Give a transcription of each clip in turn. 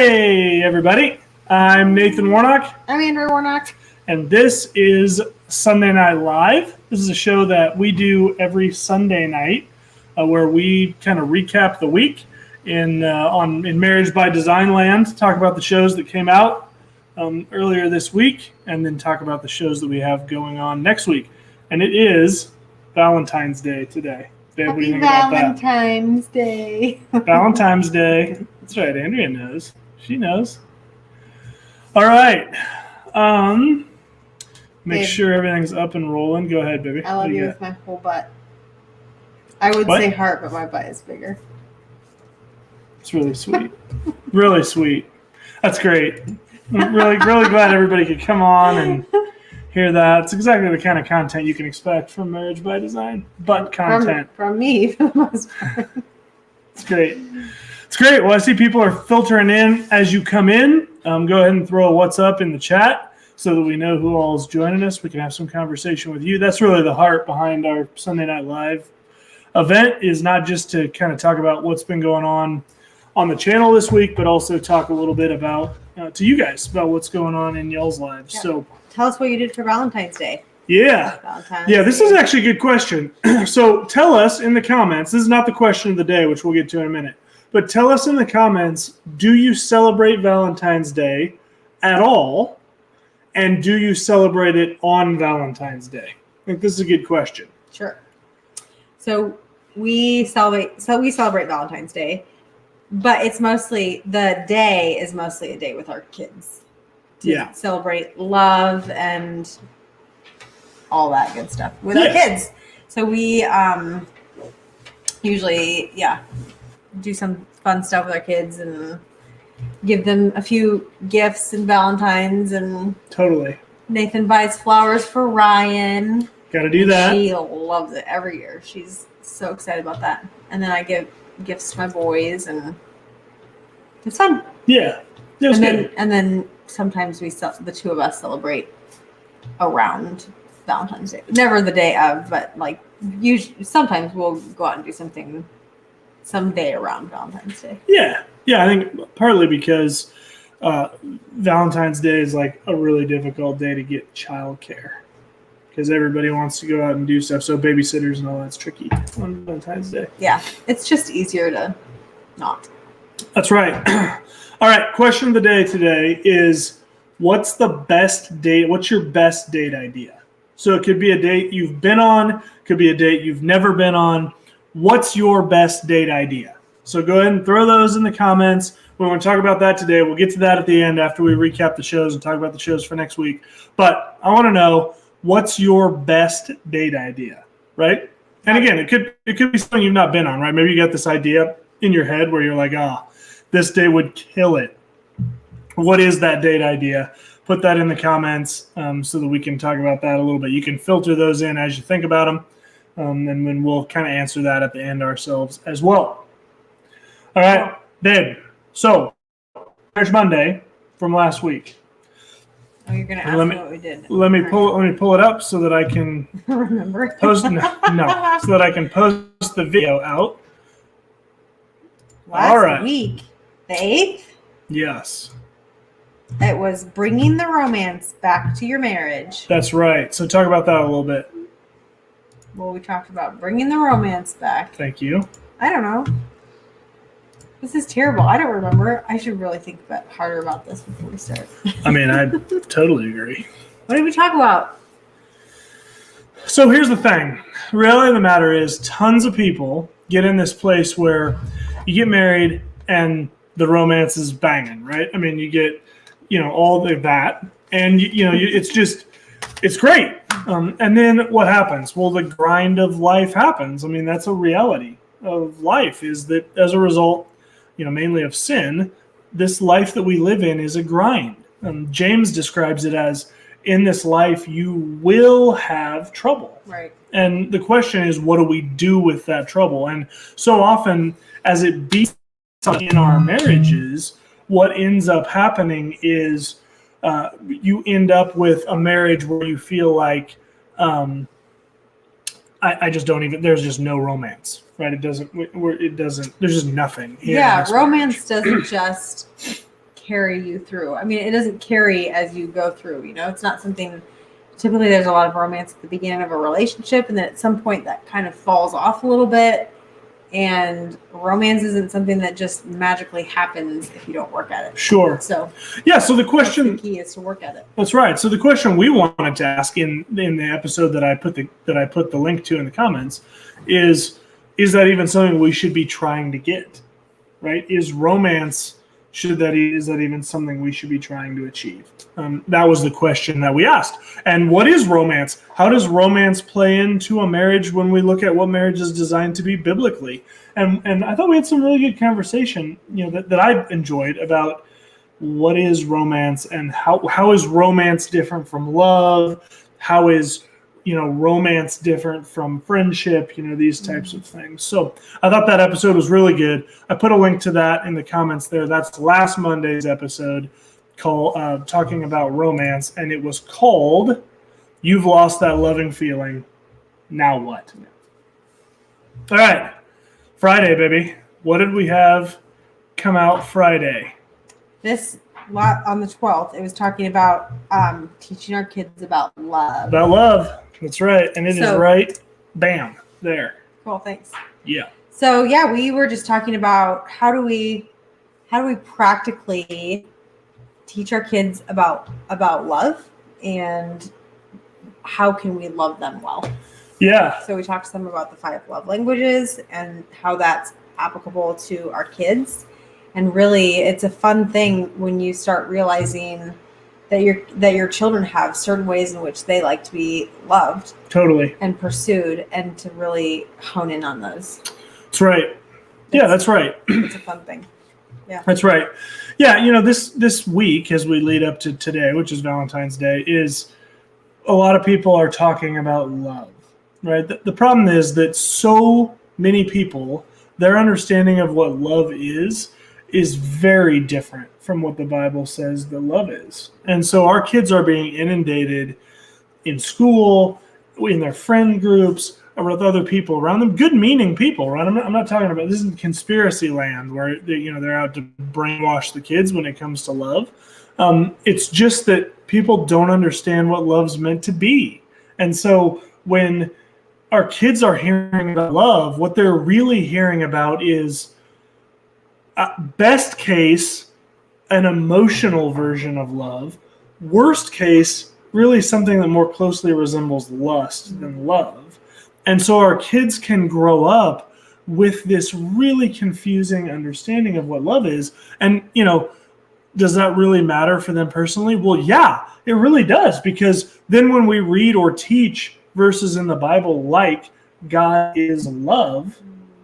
Hey, everybody. I'm Nathan Warnock. I'm Andrew Warnock. And this is Sunday Night Live. This is a show that we do every Sunday night where we kind of recap the week in Marriage by Design land, talk about the shows that came out earlier this week, and then talk about the shows that we have going on next week. And it is Valentine's Day today. Babe, what do you think about that? Valentine's Day. Valentine's Day. That's right. Andrea knows. She knows. All right. Make sure everything's up and rolling. Go ahead, baby. I love you with my whole butt. I would say heart, but my butt is bigger. It's really sweet. Really sweet. That's great. I'm really glad everybody could come on and hear that. It's exactly the kind of content you can expect from Marriage by Design. Butt content. From me, for the most part. It's great. It's great. Well, I see people are filtering in as you come in. Go ahead and throw a what's up in the chat so that we know who all is joining us. We can have some conversation with you. That's really the heart behind our Sunday Night Live event, is not just to kind of talk about what's been going on the channel this week, but also talk a little bit about to you guys about what's going on in y'all's lives. Yeah. So tell us what you did for Valentine's Day. Yeah. This is actually a good question. So tell us in the comments. This is not the question of the day, which we'll get to in a minute. But tell us in the comments, do you celebrate Valentine's Day at all? And do you celebrate it on Valentine's Day? I think this is a good question. Sure. So we celebrate Valentine's Day, but it's mostly a day with our kids. To celebrate love and all that good stuff with our kids. So we usually do some fun stuff with our kids and give them a few gifts and Valentines, and totally. Nathan buys flowers for Ryan. Gotta do that. She loves it every year. She's so excited about that. And then I give gifts to my boys, and it's fun. Yeah. And then sometimes the two of us celebrate around Valentine's Day. Never the day of, but usually sometimes we'll go out and do something someday around Valentine's Day. Yeah, I think partly because Valentine's Day is a really difficult day to get childcare because everybody wants to go out and do stuff. So babysitters and all that's tricky on Valentine's Day. Yeah, it's just easier to not. That's right. All right, question of the day today is, what's the best date? What's your best date idea? So it could be a date you've been on, could be a date you've never been on. What's your best date idea? So go ahead and throw those in the comments. We want to talk about that today. We'll get to that at the end after we recap the shows and talk about the shows for next week. But I want to know, what's your best date idea, right? And again, it could be something you've not been on, right? Maybe you got this idea in your head where you're like, this date would kill it. What is that date idea? Put that in the comments so that we can talk about that a little bit. You can filter those in as you think about them. And then we'll kind of answer that at the end ourselves as well. All right, babe. So, Marriage Monday from last week. Oh, you're gonna ask me what we did. Let me pull it up so that I can remember. Post so that I can post the video out. Last week, the 8th. Yes. It was bringing the romance back to your marriage. That's right. So talk about that a little bit. Well, we talked about bringing the romance back. Thank you. I don't know. This is terrible. I don't remember. I should really think harder about this before we start. I mean, I totally agree. What did we talk about? So here's the thing. The reality of the matter is, tons of people get in this place where you get married and the romance is banging, right? I mean, you get, all of that, and it's great. And then what happens? Well, the grind of life happens. I mean, that's a reality of life, is that as a result, mainly of sin, this life that we live in is a grind. James describes it as, in this life, you will have trouble. Right. And the question is, what do we do with that trouble? And so often, as it beats in our marriages, what ends up happening is you end up with a marriage where you feel like I just don't even, there's just no romance, right? It doesn't, there's just nothing. Yeah, romance doesn't just carry you through. I mean, it doesn't carry as you go through, it's not something, typically there's a lot of romance at the beginning of a relationship, and then at some point that kind of falls off a little bit. And romance isn't something that just magically happens if you don't work at it. Sure. So the question, the key is to work at it. That's right. So the question we wanted to ask in the episode that I put the link to in the comments is that even something we should be trying to get? Right? Is romance, is that even something we should be trying to achieve? That was the question that we asked. And what is romance? How does romance play into a marriage when we look at what marriage is designed to be biblically? And I thought we had some really good conversation, that I enjoyed about what is romance and how is romance different from love? How is romance different from friendship, these types of things. So I thought that episode was really good. I put a link to that in the comments there. That's last Monday's episode called talking about romance, and it was called "You've Lost That Loving Feeling. Now What?" All right, Friday, baby. What did we have come out Friday? This on the 12th, it was talking about teaching our kids about love. About love. That's right. And it is right, bam, there. Cool, thanks. Yeah. So we were just talking about how do we practically teach our kids about love, and how can we love them well? Yeah. So we talked to them about the 5 love languages and how that's applicable to our kids. And really, it's a fun thing when you start realizing that your children have certain ways in which they like to be loved, totally, and pursued, and to really hone in on those. That's right. Yeah, that's right. It's a fun thing. Yeah, that's right. Yeah, this week as we lead up to today, which is Valentine's Day, is a lot of people are talking about love, right? The problem is that so many people, their understanding of what love is very different from what the Bible says that love is. And so our kids are being inundated in school, in their friend groups, with other people around them, good-meaning people, right? I'm not talking about, this is conspiracy land where they're out to brainwash the kids when it comes to love. It's just that people don't understand what love's meant to be. And so when our kids are hearing about love, what they're really hearing about is, best case, an emotional version of love. Worst case, really something that more closely resembles lust than love. And so our kids can grow up with this really confusing understanding of what love is. And, does that really matter for them personally? Well, yeah, it really does. Because then when we read or teach verses in the Bible like God is love,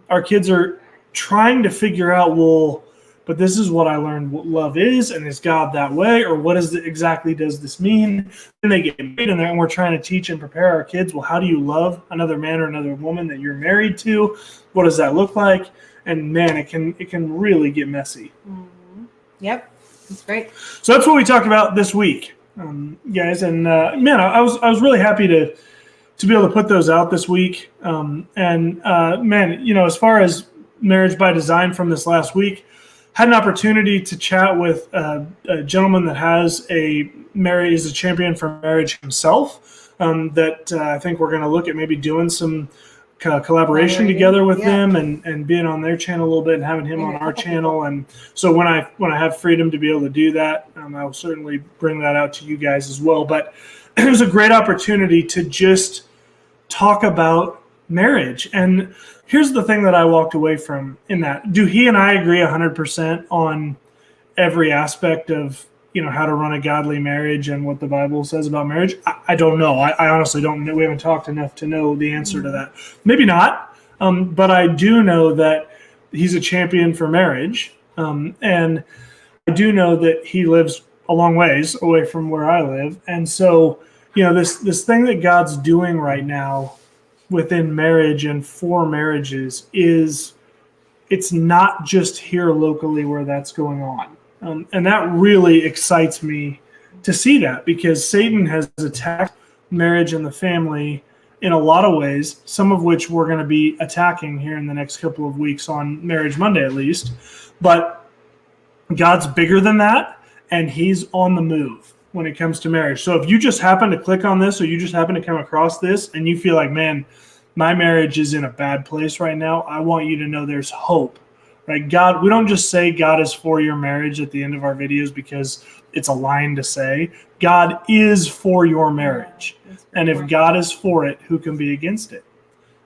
our kids are trying to figure out, well, but this is what I learned what love is, and is God that way, or what exactly does this mean? Then they get married, and we're trying to teach and prepare our kids, well, how do you love another man or another woman that you're married to? What does that look like? And man, it can really get messy. Mm-hmm. Yep, that's great. So that's what we talked about this week, guys. And man, I was really happy to be able to put those out this week. Man, as far as marriage by design from this last week, had an opportunity to chat with a gentleman that is a champion for marriage himself. That I think we're going to look at maybe doing some collaboration together with them and being on their channel a little bit and having him on our channel. And so when I have freedom to be able to do that, I'll certainly bring that out to you guys as well. But it was a great opportunity to just talk about marriage. And here's the thing that I walked away from in that. Do he and I agree 100% on every aspect of, how to run a godly marriage and what the Bible says about marriage? I don't know. I honestly don't know. We haven't talked enough to know the answer to that. Maybe not. But I do know that he's a champion for marriage. And I do know that he lives a long ways away from where I live. And so, this thing that God's doing right now within marriage and for marriages it's not just here locally where that's going on. And that really excites me to see that, because Satan has attacked marriage and the family in a lot of ways, some of which we're going to be attacking here in the next couple of weeks on Marriage Monday at least. But God's bigger than that. and he's on the move when it comes to marriage. So if you just happen to click on this or you just happen to come across this and you feel like, man, my marriage is in a bad place right now, I want you to know there's hope. Right? God, we don't just say God is for your marriage at the end of our videos because it's a line to say. God is for your marriage. And if God is for it, who can be against it?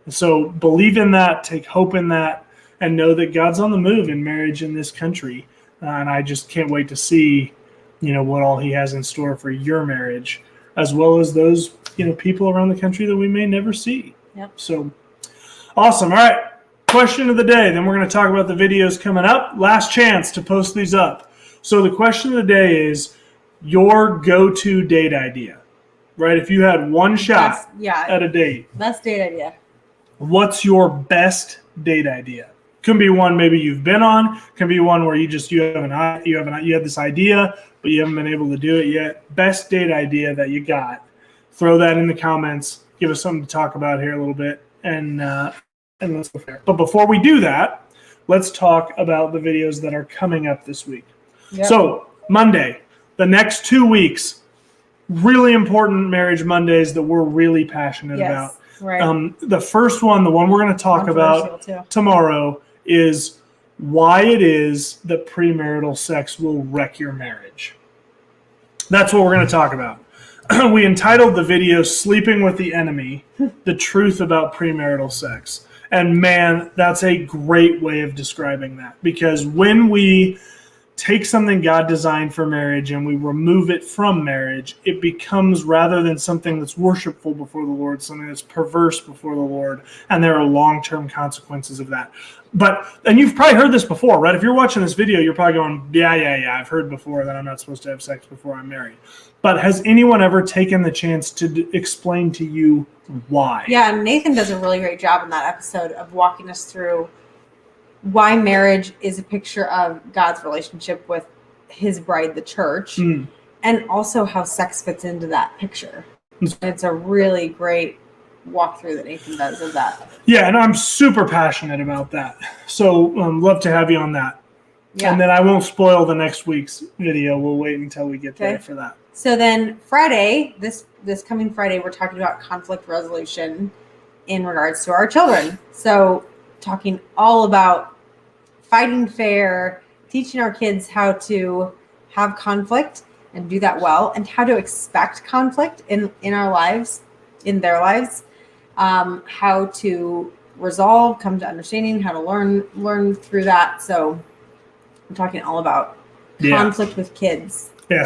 And so believe in that, take hope in that, and know that God's on the move in marriage in this country. And I just can't wait to see, what all he has in store for your marriage, as well as those, people around the country that we may never see. Yep. So awesome. All right. Question of the day. Then we're going to talk about the videos coming up. Last chance to post these up. So the question of the day is your go-to date idea, right? If you had one shot at a date. Best date idea. What's your best date idea? Can be one maybe you've been on. Can be one where you had this idea, but you haven't been able to do it yet. Best date idea that you got. Throw that in the comments. Give us something to talk about here a little bit, and let's go there. But before we do that, let's talk about the videos that are coming up this week. Yep. So Monday, the next 2 weeks, really important Marriage Mondays that we're really passionate about. Right. The first one, the one we're going to talk about tomorrow, is why it is that premarital sex will wreck your marriage. That's what we're going to talk about. We entitled the video Sleeping with the Enemy, the truth about premarital sex. And man, that's a great way of describing that, because when we take something God designed for marriage and we remove it from marriage, it becomes, rather than something that's worshipful before the Lord, something that's perverse before the Lord, and there are long-term consequences of that. And you've probably heard this before, right? If you're watching this video, you're probably going, yeah, I've heard before that I'm not supposed to have sex before I'm married. But has anyone ever taken the chance to explain to you why? Yeah, and Nathan does a really great job in that episode of walking us through why marriage is a picture of God's relationship with his bride, the church, and also how sex fits into that picture. It's a really great walkthrough that Nathan does of that. Yeah, and I'm super passionate about that. So love to have you on that. Yeah. And then I won't spoil the next week's video. We'll wait until we get there for that. So then Friday, this coming Friday, we're talking about conflict resolution in regards to our children. So talking all about fighting fair, teaching our kids how to have conflict and do that well, and how to expect conflict in our lives, in their lives, how to resolve, come to understanding, how to learn through that. So I'm talking all about conflict with kids. Yeah,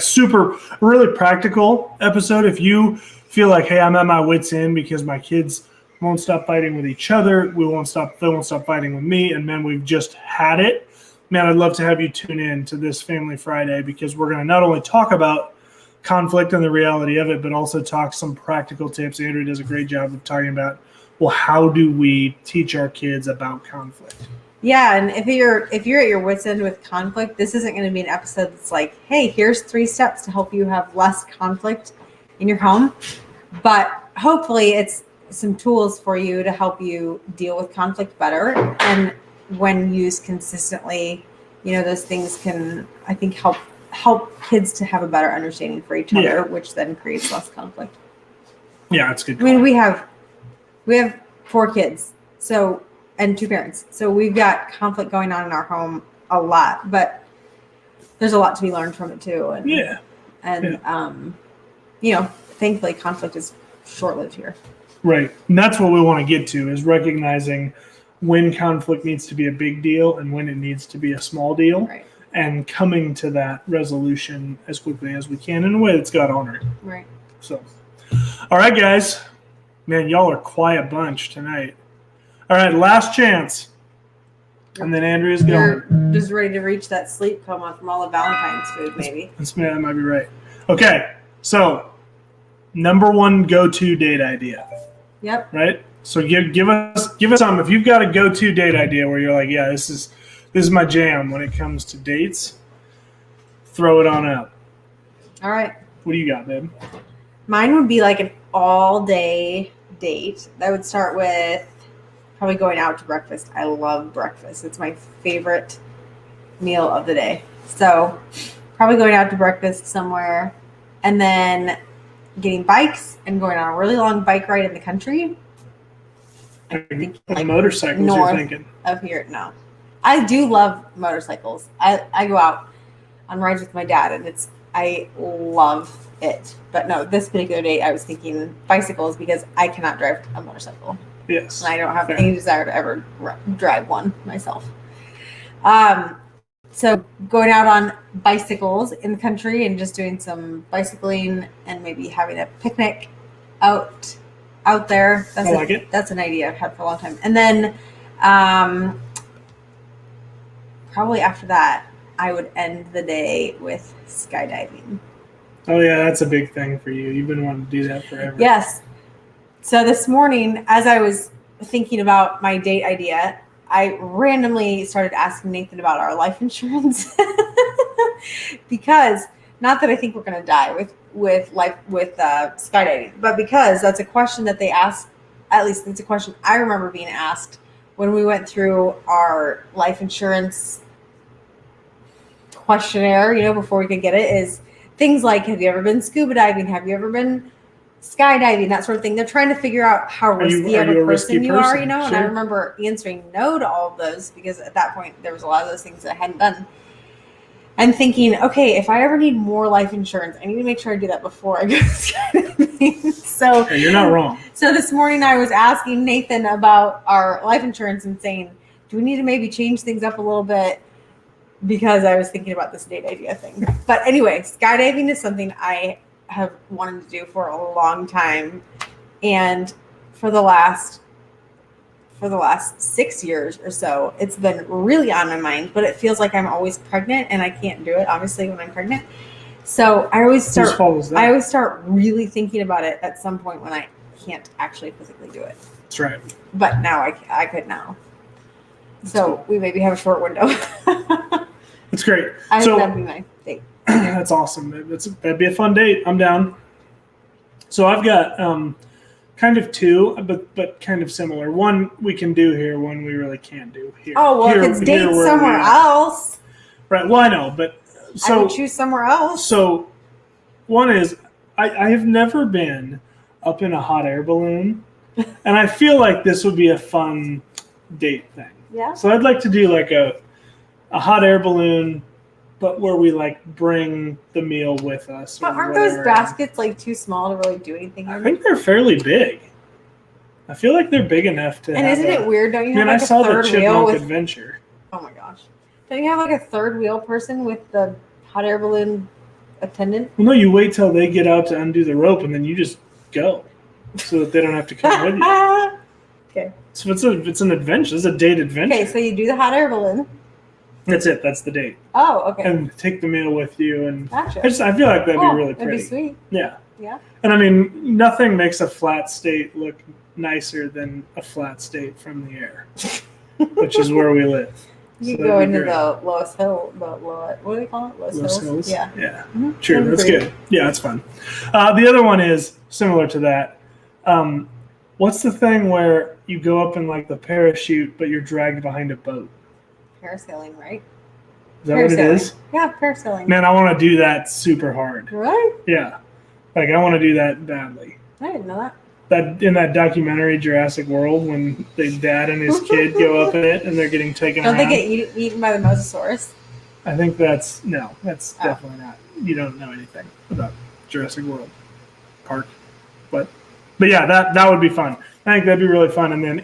really practical episode. If you feel like, hey, I'm at my wit's end because my kids won't stop fighting with each other, they won't stop fighting with me, and man, we've just had it. Man, I'd love to have you tune in to this Family Friday, because we're going to not only talk about conflict and the reality of it, but also talk some practical tips. Andrew does a great job of talking about, well, how do we teach our kids about conflict? Yeah, and if you're at your wit's end with conflict, this isn't going to be an episode that's like, hey, here's 3 steps to help you have less conflict in your home. But hopefully it's some tools for you to help you deal with conflict better. And when used consistently, those things can, I think, help kids to have a better understanding for each other, which then creates less conflict. Yeah, that's good. I mean, we have 4 kids, and 2 parents. So we've got conflict going on in our home a lot, but there's a lot to be learned from it too. And thankfully conflict is short-lived here. Right. And that's what we want to get to, is recognizing when conflict needs to be a big deal and when it needs to be a small deal. Right. And coming to that resolution as quickly as we can in a way that's God-honored. Right. So, all right, guys. Man, y'all are a quiet bunch tonight. All right, last chance. And then Andrea's going. You're just ready to reach that sleep coma from all the Valentine's food, maybe. That might be right. Okay, so number 1 go-to date idea. Yep. Right? So give us some. If you've got a go-to date idea where you're like, yeah, this is my jam when it comes to dates, throw it on out. All right. What do you got, babe? Mine would be like an all-day date. That would start with probably going out to breakfast. I love breakfast. It's my favorite meal of the day. So probably going out to breakfast somewhere, and then getting bikes and going on a really long bike ride in the country. I think motorcycles north you're thinking. of here. No, I do love motorcycles. I go out on rides with my dad, and I love it. But no, this particular day I was thinking bicycles because I cannot drive a motorcycle. Yes. And I don't have any desire to ever drive one myself. So going out on bicycles in the country and just doing some bicycling and maybe having a picnic out there. I like it. That's an idea I've had for a long time. And then probably after that, I would end the day with skydiving. Oh yeah, that's a big thing for you. You've been wanting to do that forever. Yes. So this morning, as I was thinking about my date idea, I randomly started asking Nathan about our life insurance because not that I think we're going to die with skydiving, but because that's a question that they ask. At least it's a question I remember being asked when we went through our life insurance questionnaire. Before we could get it, is things like, have you ever been scuba diving? Have you ever been skydiving? That sort of thing. They're trying to figure out how risky of a person you are, And Sure. I remember answering no to all of those because at that point there was a lot of those things that I hadn't done. And thinking, okay, if I ever need more life insurance, I need to make sure I do that before I go skydiving. So hey, you're not wrong. So this morning I was asking Nathan about our life insurance and saying, do we need to maybe change things up a little bit? Because I was thinking about this date idea thing. But anyway, skydiving is something I have wanted to do for a long time, and for the last 6 years or so, it's been really on my mind. But it feels like I'm always pregnant, and I can't do it, obviously, when I'm pregnant. So I always start really thinking about it at some point when I can't actually physically do it. That's right. But now I could now. So we maybe have a short window. That's great. I think that'd be my date. That's awesome. That'd be a fun date. I'm down. So I've got kind of two, but kind of similar. One we can do here, one we really can't do here. Oh, well, if it's date somewhere else. Right. Well, I know, but I would choose somewhere else. So one is I have never been up in a hot air balloon, and I feel like this would be a fun date thing. Yeah. So I'd like to do like a hot air balloon, but where we like bring the meal with us. But aren't those baskets like too small to really do anything? I think they're fairly big. I feel like they're big enough to. And isn't it weird? Don't you have like I saw a third the wheel Chipmunk with? Adventure. Oh my gosh! Don't you have like a third wheel person with the hot air balloon attendant? Well, no, you wait till they get out to undo the rope, and then you just go, so that they don't have to come with you. Okay. So it's an adventure. It's a date adventure. Okay, so you do the hot air balloon. That's it. That's the date. Oh, okay. And take the meal with you, and Gotcha. I feel like that'd be really pretty. That'd be sweet. Yeah. Yeah. And I mean, nothing makes a flat state look nicer than a flat state from the air, which is where we live. You go into the lowest hill, what do they call it? Lowest hills? Yeah. Yeah. Mm-hmm. True. That's good. Yeah, that's fun. The other one is similar to that. What's the thing where you go up in like the parachute, but you're dragged behind a boat? Parasailing, right? Is that what it is? Yeah, parasailing. Man, I want to do that super hard. Really? Yeah. Like, I want to do that badly. I didn't know that. That in that documentary Jurassic World, when the dad and his kid go up in it and they're getting taken around. Don't they get eaten by the mosasaurus? I think that's definitely not. You don't know anything about Jurassic World Park, but yeah, that would be fun. I think that'd be really fun. And then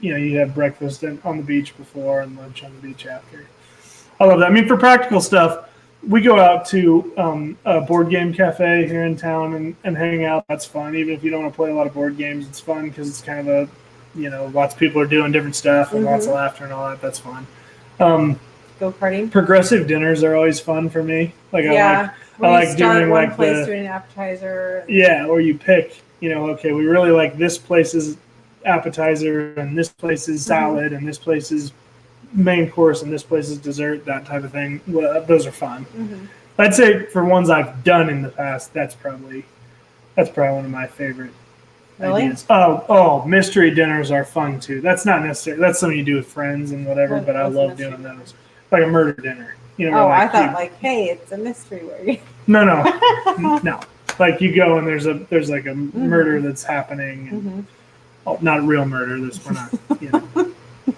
you have breakfast on the beach before and lunch on the beach after. I love that. I mean, for practical stuff, we go out to a board game cafe here in town and hang out. That's fun. Even if you don't want to play a lot of board games, it's fun because it's kind of lots of people are doing different stuff and lots of laughter and all that. That's fun. Go karting. Progressive dinners are always fun for me. Like yeah, I like doing one like place doing an appetizer. Yeah, or you pick. Okay, we really like this place's appetizer and this place's salad and this place's main course and this place's dessert, that type of thing. Well, those are fun. Mm-hmm. I'd say for ones I've done in the past, that's probably one of my favorite ideas. Oh, mystery dinners are fun too. That's not necessarily, that's something you do with friends and whatever, but I love doing those. Like a murder dinner. You know, Oh, where, I like, thought like, hey, it's a mystery word. no, no. Like you go and there's like a murder that's happening. And, oh, not real murder. We're not. You know.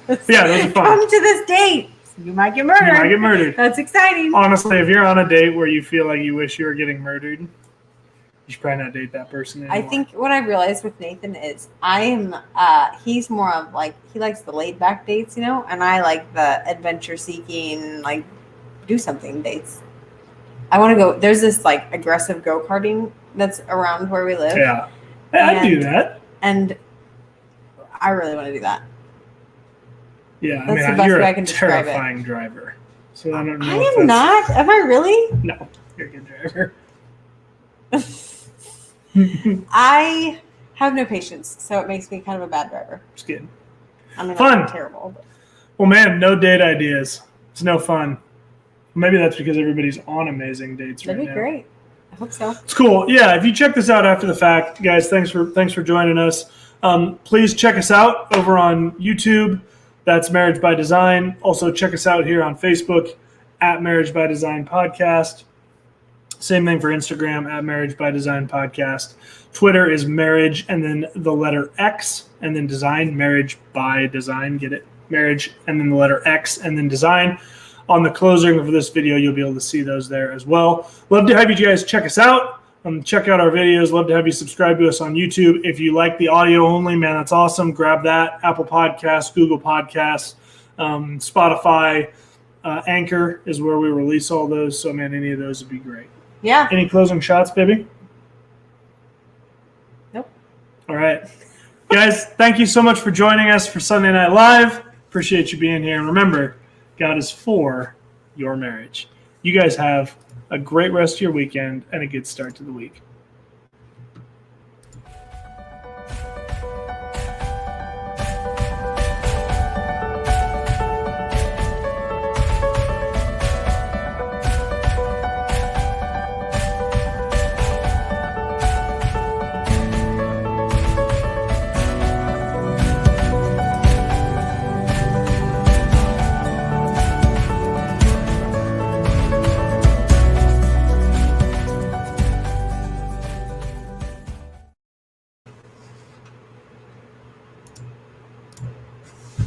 But yeah, those are fun. Come to this date. You might get murdered. You might get murdered. That's exciting. Honestly, if you're on a date where you feel like you wish you were getting murdered, you should probably not date that person anymore. I think what I realized with Nathan is he's more of like, he likes the laid back dates, you know, and I like the adventure seeking, like do something dates. I want to go. There's this like aggressive go-karting that's around where we live. Yeah. I'd do that. And I really want to do that. Yeah, That's I mean, the best you're way I a can describe it. terrifying driver. So I don't know. I am not. Am I really? No, you're a good driver. I have no patience, so it makes me kind of a bad driver. Just kidding. I mean, Fun. I'm terrible. But... Well, man, no date ideas. It's no fun. Maybe that's because everybody's on amazing dates right now. That'd be great. I hope so. It's cool. Yeah, if you check this out after the fact, guys, thanks for joining us. Please check us out over on YouTube. That's Marriage by Design. Also, check us out here on Facebook at Marriage by Design Podcast. Same thing for Instagram at Marriage by Design Podcast. Twitter is marriage and then the letter X and then design. Marriage by Design. Get it? Marriage and then the letter X and then design. On the closing of this video, you'll be able to see those there as well. Love to have you guys check us out. Check out our videos. Love to have you subscribe to us on YouTube. If you like the audio only, man, that's awesome. Grab that. Apple Podcasts, Google Podcasts, Spotify, Anchor is where we release all those. So, man, any of those would be great. Yeah. Any closing shots, baby? Nope. All right. Guys, thank you so much for joining us for Sunday Night Live. Appreciate you being here. And remember, God is for your marriage. You guys have a great rest of your weekend and a good start to the week.